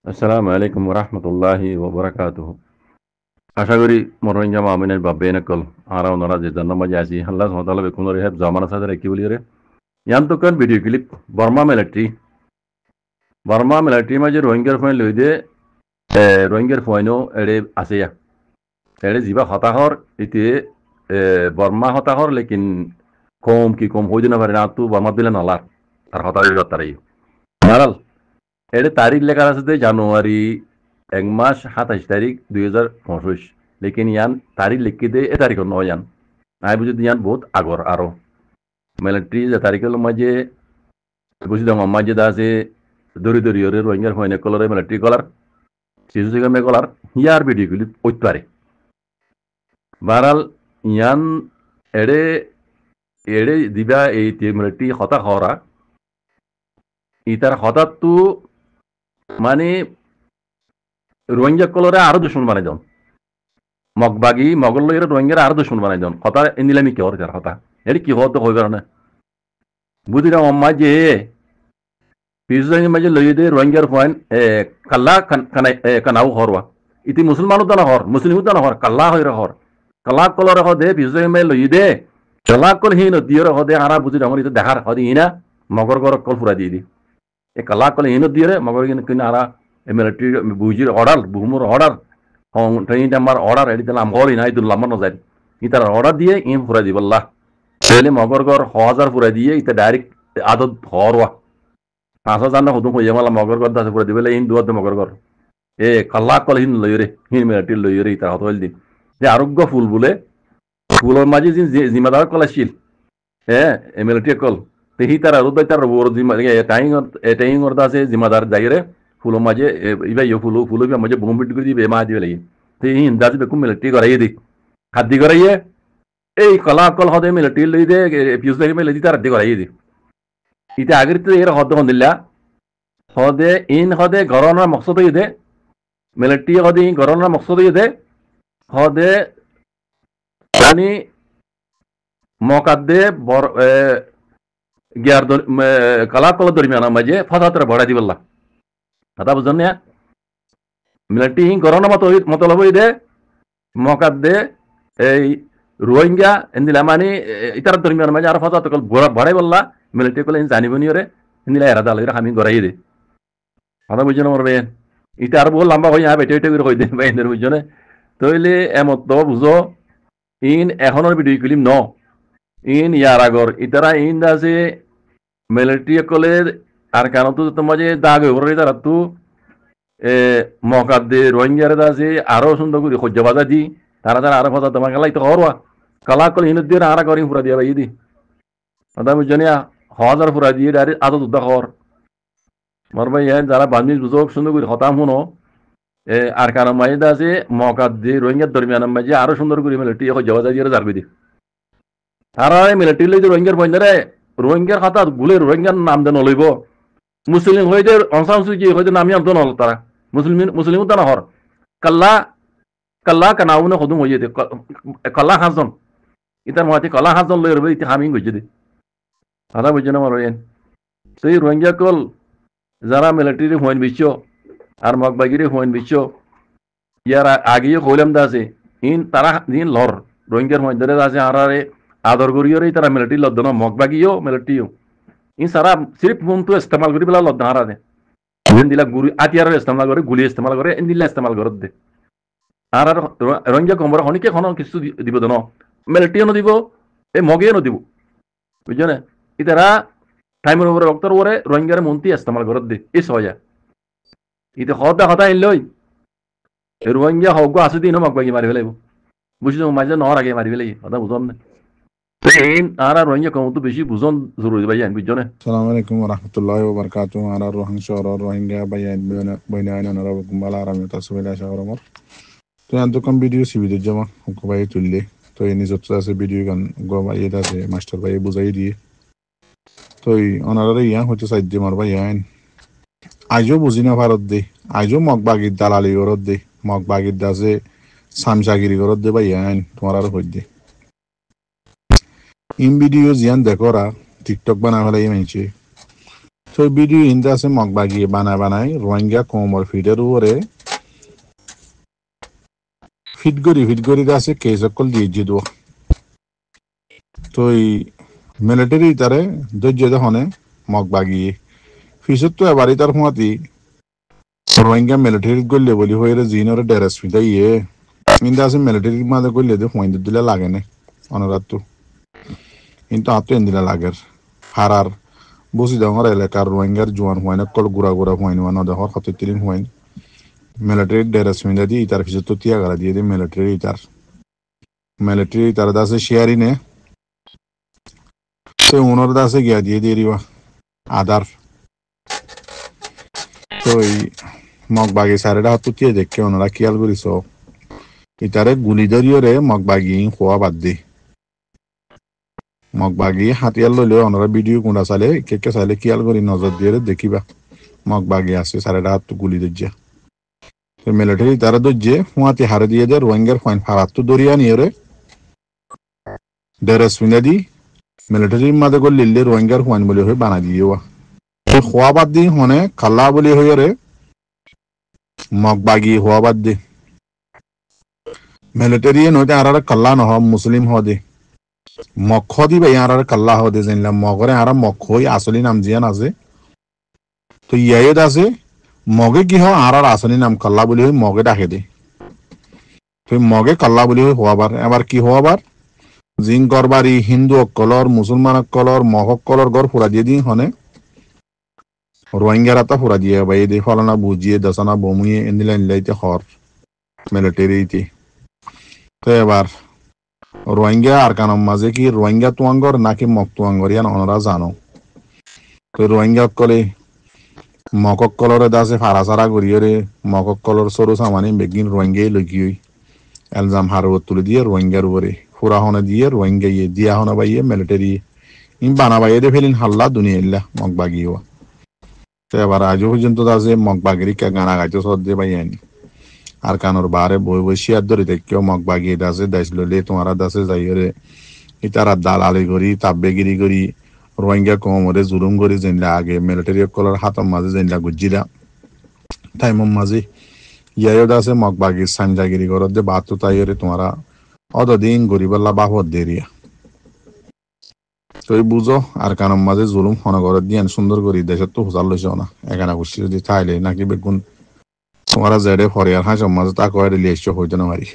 আসসালামু আলাইকুম রহমতুল্লাহি ওবরাকাতুহ। আশা করি মনোরঞ্জন আমিনের বাব্বে নকল আরা ওনারা যে জন্ম মজা আছি আল্লাহ সুবহানাহু ওয়া বেকুন রেহাব জামানা সাদরে কি বলি রে ইয়ান তো কান ভিডিও ক্লিপ বর্মা মিলিটারি মাঝে রোহিঙ্গার ফয়েন লই দে রোহিঙ্গার ফয়েনও এড়ে আছে ইয়া এড়ে জিবা হতাহর ইতে বর্মা হতাহর লেকিন কম কি কম হইতে না পারে না তু বর্মা দিলে নালার আর হতাহর তারাই নারাল এড়ে তারিখ লেখা আছে যে জানুয়ারি 1 মাস 27 তারিখ 2025 লেকিন ইয়ান তারিখ লিখি দে এ তারিখ নয় ইয়ান আই বুঝি ইয়ান বহুত আগর আরো মিলিটারি যে তারিখের মাঝে বুঝি দম মাঝে দা আছে দরি দরি ওরে রোহিঙ্গার হইনে কলরে মিলিটারি কলার শিশু সিগামে কলার ইয়ার ভিডিওগুলি ওইতে পারে বারাল ইয়ান এড়ে এড়ে দিবা এই মিলিটারি হতা হরা ইতার হঠাৎ তো মানে রোহিঙ্গা কলরে আরো দুশ্মন বানাই দেন মগবাগি মগল লইরে রোহিঙ্গার আরো দুশ্মন বানাই দেন কথা নিলামি কি হর কথা এটি কি হতো হইবে না বুঝিলাম অম্মা যে পিছুজনের মাঝে লই দে রোহিঙ্গার পয়েন কাল্লা কানাও হরওয়া ইতি মুসলমানও দানা হর মুসলিমও দানা হর কাল্লা হইরে হর কাল্লা কলরে হ দে পিছুজনের মাঝে লই দে কাল্লা কল হিন দিয়রে হ দে আরা বুঝি আমার ইতে দেখার হদি ইনা মগর গর কল ফুরা দিয়ে দি এ কাল্লা কল হিন দিয়রে মগর কিনা আরা মিলিটারি বুঝির অর্ডার বুহুমুর অর্ডার ট্রেনিং নাম্বার অর্ডার এটি দিলাম হরি না ইদুল লাম্বার নজাই ইতার অর্ডার দিয়ে ইম ফুরা দিব আল্লাহ তাহলে মগরগর 1000 ফুরা দিয়ে ইতা ডাইরেক্ট আদত হরওয়া 5000 না হুদুম হইয়া মালা মগরগর দাসে ফুরা দিবেলে ইন দুয়াদ মগরগর এ কাল্লা কল হিন লইরে হিন মিলিটারি লইরে ইতার হত হইল দিন যে আরোগ্য ফুল বলে ফুলের মাঝে জিম্মাদার কল আসছিল হ্যাঁ মিলিটারি কল তেহি তার আরো তার বড় জিম্মা টাইং ওর দাসে জিম্মাদার যাইরে ফুলো মাঝে ইবা ইয়ে ফুলো মাঝে বুম বিট করে দিবে মা দিবে লাগে তো এই ইন্দাজ বেকুম মিলিটারি করাইয়ে দি হাদ্দি করাইয়ে এই কলা কল হদে মিলিটারি লই দে পিউস লাগে মিলে দিতে হাদ্দি করাইয়ে দি ইতে আগের তো এর হদ হন্দিল্লা হদে ইন হদে গরনার মকসদ হই দে মিলিটারি হদে ইন গরনার মকসদ হই দে হদে মানে মকাদ্দে বড় গিয়ার কলা কল দরমিয়ানা মাঝে ফসাতরে বড়া দিবল্লা কথা বুঝছেন না মিলিটারি করোনা মতলব দে মকাদ্দে এই রোহিঙ্গা এন্দিলা মানে ইতার ধর্মীয় মাঝে আর ফজা তকল বড়াই বললা মিলিটারি কলে জানিব নি ওরে এন্দিলা এরা দাল আমি গড়াই দে কথা বুঝছেন আমার বেন ইটা আর বহু লম্বা হয়ে বেটে বেটে করে হয়ে দে বেনের বুঝছনে তইলে এমত বুঝো ইন এখনের ভিডিও ক্লিপ ন ইন ইয়ার আগর ইতারা ইন আছে মিলিটারি কলে আর কেন তো তোমাজে দাগ হয়ে তারা তো মকাদ্দে রোহিঙ্গারে আছে আরো সুন্দর করে সহ্য বাজা দি তারা তারা আরো ফজা তোমাকে লাইতে হরওয়া কালা কল হিনুদ দিয়ে আরা করি ফুরা দিয়া ভাই দি কথা বুঝনিয়া 1000 ফুরা দিয়ে ডাইরেক্ট আদত উদ্দা হর মর ভাই যারা বান্দিস বুঝক সুন্দর করে হতাম হুনো আর কারণ মাঝে আছে মকাদ্দে রোহিঙ্গার দরমিয়ান মাঝে আরো সুন্দর করে মিলিটারি সহ্য বাজা দিয়ে জারবি দি তারা মিলিটারি লইতে রোহিঙ্গার বন্ধরে রোহিঙ্গার খাতা গুলে রোহিঙ্গার নাম দেন লইব মুসলিম হইতে অংশাংশী হইতে নামি আনতো নল তারা মুসলিমও তো না হর কাল্লা কাল্লা কানাউনে হদুম হইয়ে দে কাল্লা হাজন ইতার মহাতে কাল্লা হাজন লই রবে ইতি হামিং গইছে দে কথা বুঝছে না আমার সেই রোহিঙ্গা কল যারা মিলিটারি হইন বিশ্ব আর মগবাগিরি হইন বিশ্ব ইয়ার আগেও কইলাম দা আছে ইন তারা দিন লর রোহিঙ্গার মধ্যে আছে আরারে আদর করিয়রে তারা মিলিটারি লদ্দন মগবাগিও মিলিটারিও इन सारा सिर्फ फोन तो इस्तेमाल करी बेला लद्दा हारा दे इन दिला गुरी आतियार इस्तेमाल करे गुली इस्तेमाल करे इन दिला इस्तेमाल करत दे আর রোহিঙ্গা কমরা হনিকে খন কিছু দিব দন মিলিটারিও নদিব এ মগে নদিব বুঝছো না ইতারা টাইমের উপরে রক্তর উপরে রোহিঙ্গার মন্ত্রী ইস্তেমাল করত দে এই সহজা ইতে হতা হতা ইলই রোহিঙ্গা হগ আছে দিন মগবাগি মারি ফেলাইব বুঝছো মাঝে নহর আগে মারি ফেলাই কথা বুঝন না আর রোহিঙ্গা কম তো বেশি বুঝন জরুরি ভাই বুঝছো না আসসালামু আলাইকুম ওয়া রাহমাতুল্লাহি ওয়া বারাকাতুহু আর রোহিঙ্গা আর রোহিঙ্গা বাইয়ান বইনায়না নরাবকুম বালা আরামে তাসবিলা শাহরমর তো আন্ত কম ভিডিও সিবিদের জমা কো ভাই তুললে তো এই নিজত আছে ভিডিও গান গো ভাই এটা আছে মাস্টার ভাই বুঝাই দিয়ে তো এই অনারে ইয়া হচ্ছে সাইজে মার ভাই আইন আইজো বুঝি না ভারত দে আইজো মগবাগির দালালি করত দে মগবাগির দাসে সামসাগিরি করত দে ভাই আইন তোমার আর হই দে ইন ভিডিও জিয়ান দেখোরা টিকটক বানা ফেলাই মাইছে তো ভিডিও ইন্দা আছে মগবাগি বানায় রোহিঙ্গা কোমর ফিডের উপরে ফিট করি আছে কেস সকল দিয়ে দিব তো এই মিলিটারি তারে ধৈর্য দহনে মগবাগি ফিসত তো এবার তার হুঁয়াতি রোহিঙ্গা মিলিটারি গল্লে বলি হয়ে জিনর ডেরেস ফিটা ইয়ে ইন্দা আছে মিলিটারি মাঝে গল্লে দিয়ে হুঁয়াইতে দিলে লাগে না অনরাত তো কিন্তু আতো এন্দিলা লাগের হারার বুঝি ডাঙর এলাকার রোহিঙ্গার জোয়ান হুয়াইন কল গুড়া হুয়াইন ওয়ান দেহর হতে তিরিং হুয়াইন মিলিটারি ডেরেস ফিন্দা দিয়ে ইতার ফিসত তো তিয়া গালা দিয়ে দিয়ে মিলিটারি ইতার দাসে শেয়ারি নে তো উনর দাসে গিয়া দিয়ে দিয়ে দিবা আদার তো এই মগবাগি সারেটা হাত তুতিয়ে দেখে ওনারা খেয়াল করিস ইতারে গুলি ধরিয়রে মগবাগি খোয়া বাদ দি মগবাগি হাতিয়ার লইলে ওনারা ভিডিও কোনটা চালে কে চাইলে খেয়াল করি নজর দিয়ে দেখিবা মগবাগি আছে সারেটা হাত গুলি ধরিয়া তো মিলিটারি তারা ধরিয়ে হুঁয়াতি হারে দিয়ে দেয় রোহিঙ্গার ফাইন ফারাত তো দরিয়া নিয়ে রে ডেরেস ফিনা দি মিলিটারির মাঝে করে লিললে রোহিঙ্গার ফাইন বলে হয়ে বানা দিয়ে খোয়া বাদ দি হনে খাল্লা বলি হয়ে রে মগবাগি হওয়া বাদ দি মিলিটারি নইতে আর কাল্লা নহ মুসলিম হ দে মক্ষ দি ভাই আর কাল্লা হ দে জানলাম মগরে আর মক্ষ আসলি নাম জিয়ান আছে তো ইয়াইদ আছে মগে কি হয় আর আসলি নাম কাল্লা বলি হয়ে মগে ডাকে দে তো মগে কাল্লা বলি হয়ে হওয়াবার এবার কি হওয়াবার জিং গরবারি হিন্দু অকলর মুসলমান অকলর মগ অকলর গড় ফুরা দিয়ে দিন হনে রোহিঙ্গার আতা ফুরা দিয়ে ভাই দে ফলানা বুঝিয়ে দশানা বমুয়ে এন্দিলা নিলাইতে হর মিলিটারিতে তো এবার রোহিঙ্গা আর কানম মাঝে কি রোহিঙ্গা তুয়াঙ্গর নাকি মগ তুয়াঙ্গর ইয়ান ওনারা জানো তো রোহিঙ্গা কলে মকক কলরে দাসে ফারাসারা করিয়রে মকক কলর সরু সামানি বেগিন রোহিঙ্গাই লগিয়ে এলজাম হারবত তুলে দিয়ে রোহিঙ্গার উপরে ফুরা হনে দিয়ে রোহিঙ্গা ইয়ে দিয়া হনে বাইয়ে মিলিটারি ইন বানা বাইয়ে দে ফেলিন হাল্লা দুনিয়া ইল্লা মগবাগিও তো এবার আজও পর্যন্ত দাসে মগবাগিরি কে গানা গাইতে সদ দিয়ে বাইয়ানি আর কানোর বারে বই বই শিয়ার ধরে দেখেও মগবাগি দাসে দাইস লইলে তোমারা দাসে যাইরে ইতারা দালালি করি তাব্বেগিরি করি রোহিঙ্গা কোমরে জুলুম করি যেনলা আগে মিলিটারি কলার হাতম মাঝে যেনলা গুজিলা টাইমম মাঝে ইয়ায়ও দাসে মগবাগি সানজাগিরি করত দে বাত তো তাইরে তোমারা অতদিন গরিবাল্লা বাহত দেরিয়া তো বুঝো আর কানম মাঝে জুলুম হনগরত দিয়ে সুন্দর করি দেশত তো হুজার লইছ না এখানে খুশি যদি থাইলে নাকি বেগুন তোমারা জেডে ফরিয়ার হাঁস মাঝে তা কয়ে লিয়েছ হইতে না পারি